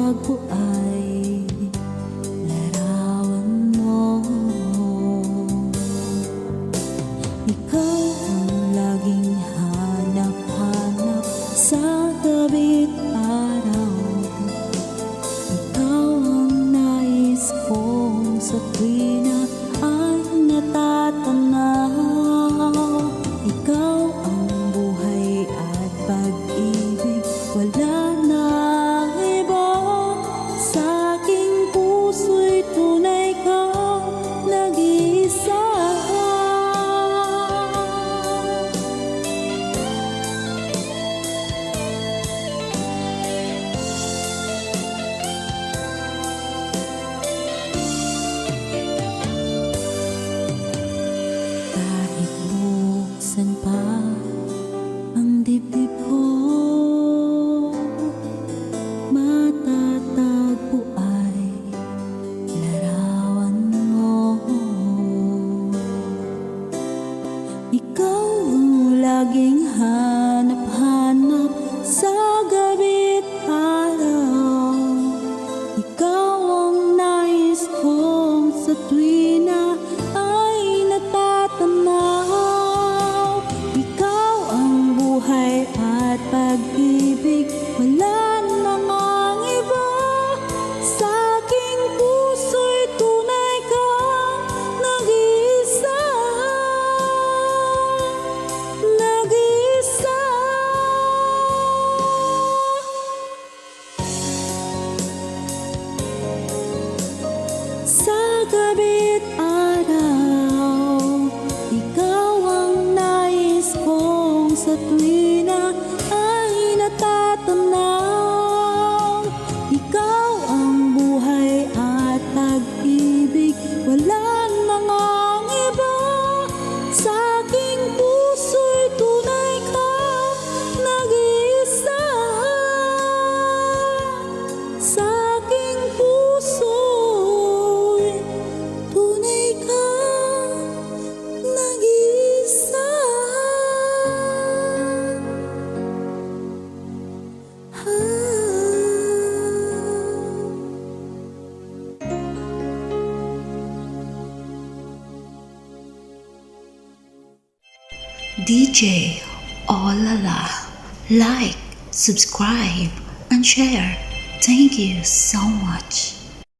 tagpo ay larawan mo. Ikaw ang laging hanap-hanap sa gabi't araw. Ikaw ang nais kong sa tuwina ay natatanaw. Ikaw ang buhay at pag-ibig, wala na iba. Sa aking puso'y tunay kang nag-iisa. Kahit buksan pa ang dibdib ko, matatagpo ay larawan mo. Ikaw ang laging hanap-hanap sa gabi't araw. Ikaw ang nais kong sa tuwina ay natatanaw. Ikaw ang buhay at pag-ibig, wala namang iba. Sa aking puso'y tunay kang nag-iisa. Nag-iisa. Sa gabi't araw, ikaw ang nais kong sa tuwina ay natatanaw. Ikaw ang buhay at pag-ibig, wala namang iba. Sa aking puso'y tunay kang nag-iisa. Sa aking puso'y tunay kang nag-iisa. DJ Olala. Like, subscribe, and share. Thank you so much.